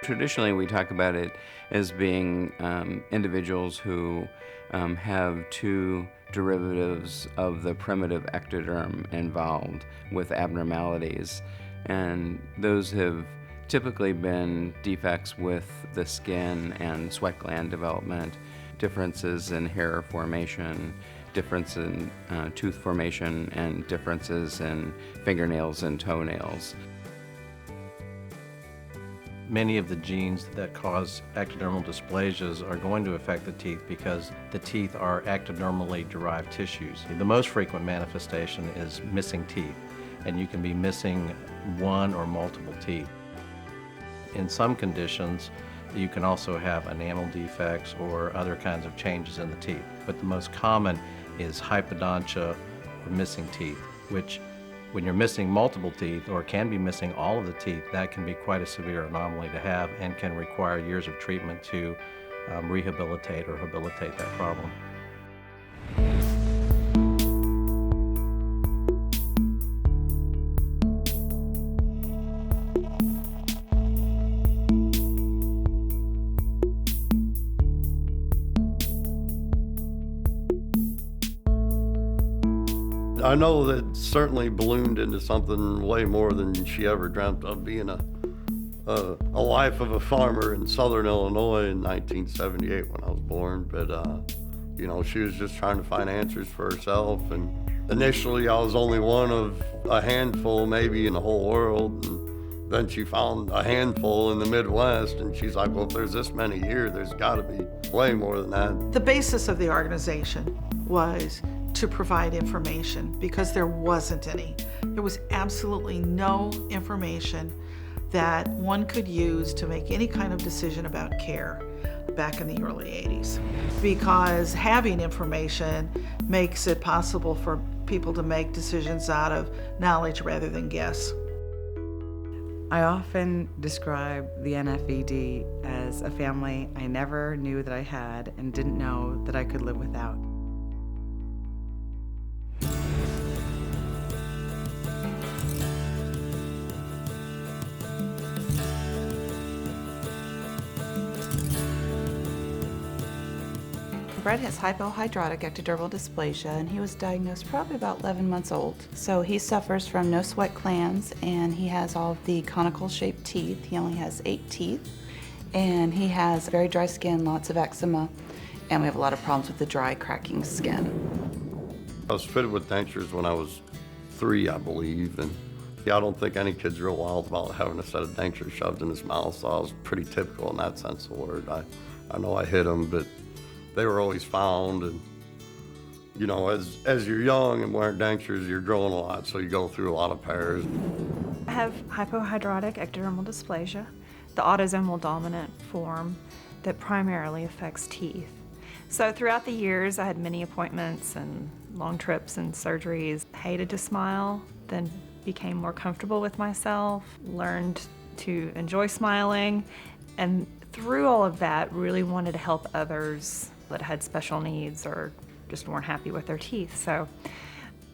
Traditionally, we talk about it as being individuals who have two derivatives of the primitive ectoderm involved with abnormalities. And those have typically been defects with the skin and sweat gland development, differences in hair formation, difference in tooth formation, and differences in fingernails and toenails. Many of the genes that cause ectodermal dysplasias are going to affect the teeth because the teeth are ectodermally derived tissues. The most frequent manifestation is missing teeth, and you can be missing one or multiple teeth. In some conditions, you can also have enamel defects or other kinds of changes in the teeth. But the most common is hypodontia or missing teeth, which when you're missing multiple teeth or can be missing all of the teeth, that can be quite a severe anomaly to have and can require years of treatment to rehabilitate or habilitate that problem. I know that it certainly ballooned into something way more than she ever dreamt of, being a life of a farmer in southern Illinois in 1978 when I was born. But, you know, she was just trying to find answers for herself. And initially I was only one of a handful maybe in the whole world. And then she found a handful in the Midwest, and she's like, well, if there's this many here, there's got to be way more than that. The basis of the organization was to provide information because there wasn't any. There was absolutely no information that one could use to make any kind of decision about care back in the early 80s. Because having information makes it possible for people to make decisions out of knowledge rather than guess. I often describe the NFED as a family I never knew that I had and didn't know that I could live without. Brett has hypohidrotic ectodermal dysplasia, and he was diagnosed probably about 11 months old. So he suffers from no sweat glands, and he has all of the conical shaped teeth. He only has 8 teeth, and he has very dry skin, lots of eczema, and we have a lot of problems with the dry, cracking skin. I was fitted with dentures when I was 3, I believe, and yeah, I don't think any kid's real wild about having a set of dentures shoved in his mouth, so I was pretty typical in that sense of the word. I know I hit them, but they were always found. And you know, as you're young and wearing dentures, you're growing a lot, so you go through a lot of pairs. I have hypohidrotic ectodermal dysplasia, the autosomal dominant form that primarily affects teeth. So throughout the years, I had many appointments and long trips and surgeries. Hated to smile, then became more comfortable with myself, learned to enjoy smiling, and through all of that, really wanted to help others that had special needs or just weren't happy with their teeth. So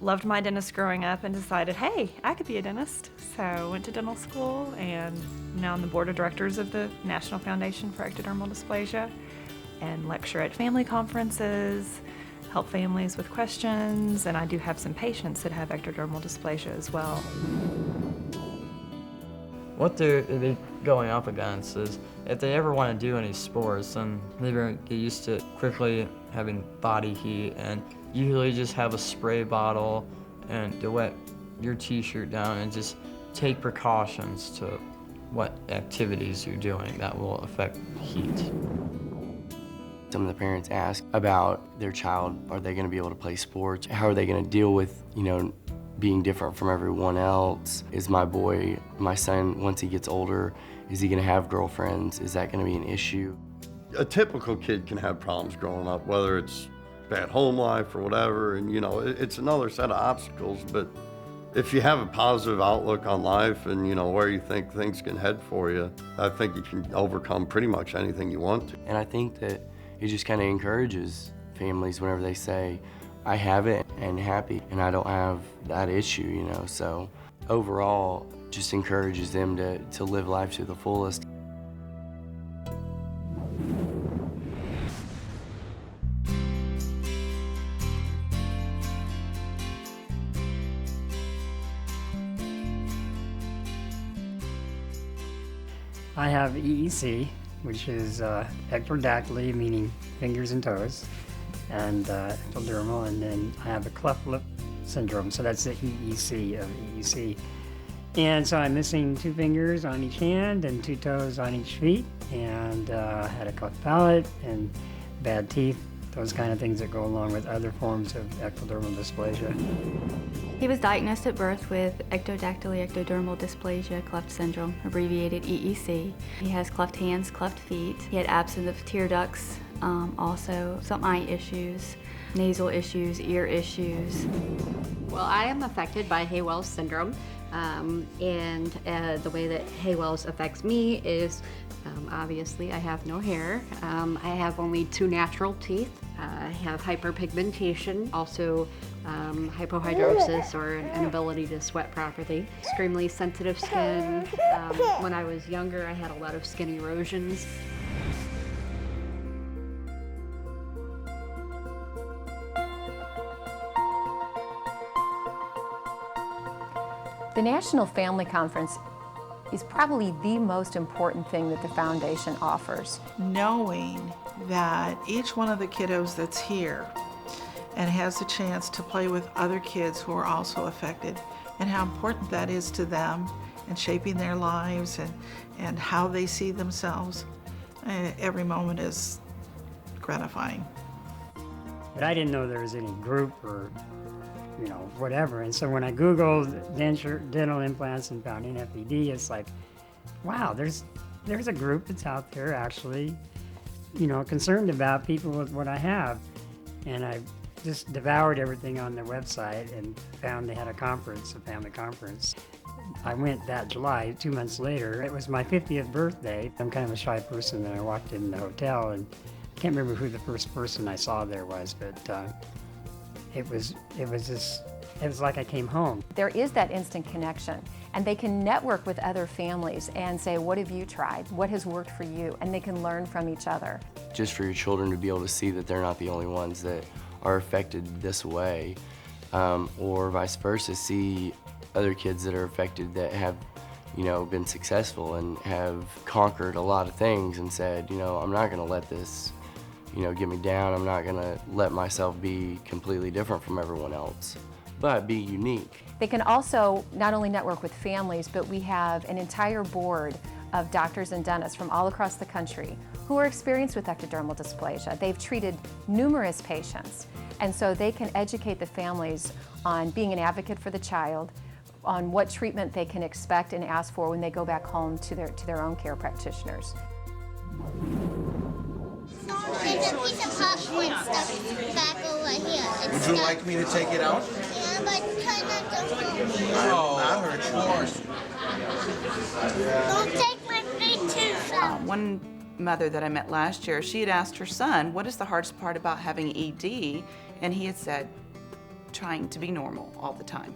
loved my dentist growing up and decided, hey, I could be a dentist. So went to dental school, and now I'm the board of directors of the National Foundation for Ectodermal Dysplasia and lecture at family conferences, help families with questions, and I do have some patients that have ectodermal dysplasia as well. What they're going up against is if they ever want to do any sports, then they're going to get used to quickly having body heat, and usually just have a spray bottle and to wet your t-shirt down and just take precautions to what activities you're doing that will affect heat. Some of the parents ask about their child. Are they going to be able to play sports? How are they going to deal with, being different from everyone else? Is my son, once he gets older, is he going to have girlfriends? Is that going to be an issue? A typical kid can have problems growing up, whether it's bad home life or whatever, and it's another set of obstacles. But if you have a positive outlook on life and where you think things can head for you, I think you can overcome pretty much anything you want to. And I think that it just kind of encourages families whenever they say, I have it and happy, and I don't have that issue, so overall just encourages them to live life to the fullest. I have EEC, which is ectrodactyly, meaning fingers and toes, and ectodermal, and then I have a cleft lip syndrome, so that's the EEC of EEC. And so I'm missing 2 fingers on each hand and 2 toes on each feet, and had a cleft palate and bad teeth, those kind of things that go along with other forms of ectodermal dysplasia. He was diagnosed at birth with ectodactyly ectodermal dysplasia cleft syndrome, abbreviated EEC. He has cleft hands, cleft feet. He had absence of tear ducts, also some eye issues, nasal issues, ear issues. Well, I am affected by Haywell's syndrome, and the way that Haywell's affects me is obviously I have no hair. I have only 2 natural teeth. I have hyperpigmentation, also hypohidrosis, or an inability to sweat properly. Extremely sensitive skin. When I was younger, I had a lot of skin erosions. The National Family Conference is probably the most important thing that the foundation offers. Knowing that each one of the kiddos that's here and has a chance to play with other kids who are also affected, and how important that is to them and shaping their lives and how they see themselves, every moment is gratifying. But I didn't know there was any group or whatever. And so when I Googled dental implants and found NFED, it's like, wow, there's a group that's out there actually, concerned about people with what I have. And I just devoured everything on their website and found they had a conference, a family conference. I went that July. 2 months later. It was my 50th birthday. I'm kind of a shy person, and I walked in the hotel, and I can't remember who the first person I saw there was, but it was like I came home. There is that instant connection, and they can network with other families and say, what have you tried? What has worked for you? And they can learn from each other. Just for your children to be able to see that they're not the only ones that are affected this way, or vice versa, see other kids that are affected that have been successful and have conquered a lot of things and said, I'm not going to let this get me down. I'm not gonna let myself be completely different from everyone else, but be unique. They can also not only network with families, but we have an entire board of doctors and dentists from all across the country who are experienced with ectodermal dysplasia. They've treated numerous patients, and so they can educate the families on being an advocate for the child, on what treatment they can expect and ask for when they go back home to their own care practitioners. There's a piece of popcorn stuck back over here. Would you like me to take it out? Yeah, but try not to hurt me. Oh, I hurt you. Don't take my big tooth out. One mother that I met last year, she had asked her son, what is the hardest part about having ED? And he had said, trying to be normal all the time.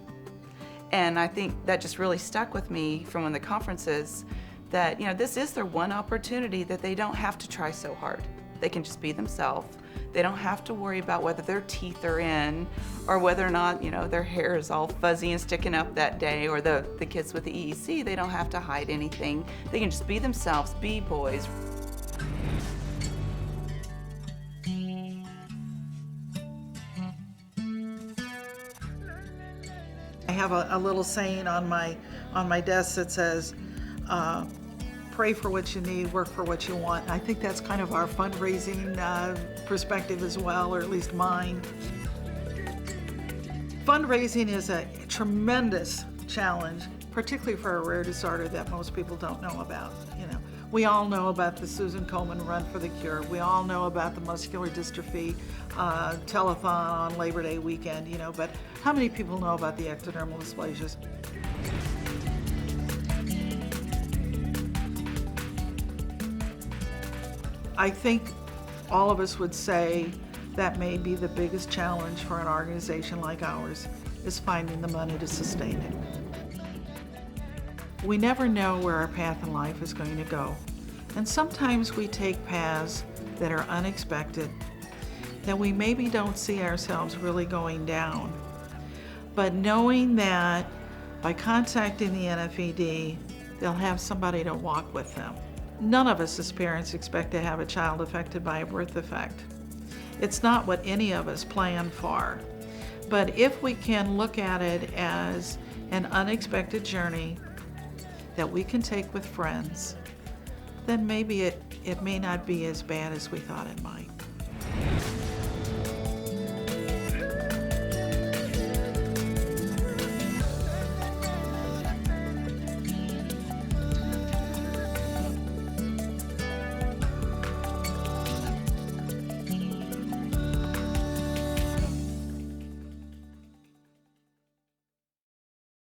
And I think that just really stuck with me from one of the conferences, that this is their one opportunity that they don't have to try so hard. They can just be themselves. They don't have to worry about whether their teeth are in or whether or not, their hair is all fuzzy and sticking up that day, or the kids with the EEC, they don't have to hide anything. They can just be themselves, be boys. I have a little saying on my desk that says, pray for what you need, work for what you want. I think that's kind of our fundraising perspective as well, or at least mine. Fundraising is a tremendous challenge, particularly for a rare disorder that most people don't know about. We all know about the Susan Komen Run for the Cure. We all know about the muscular dystrophy telethon on Labor Day weekend, but how many people know about the ectodermal dysplasias? I think all of us would say that may be the biggest challenge for an organization like ours, is finding the money to sustain it. We never know where our path in life is going to go, and sometimes we take paths that are unexpected, that we maybe don't see ourselves really going down. But knowing that by contacting the NFED, they'll have somebody to walk with them None of us as parents expect to have a child affected by a birth defect. It's not what any of us planned for. But if we can look at it as an unexpected journey that we can take with friends, then maybe it may not be as bad as we thought it might.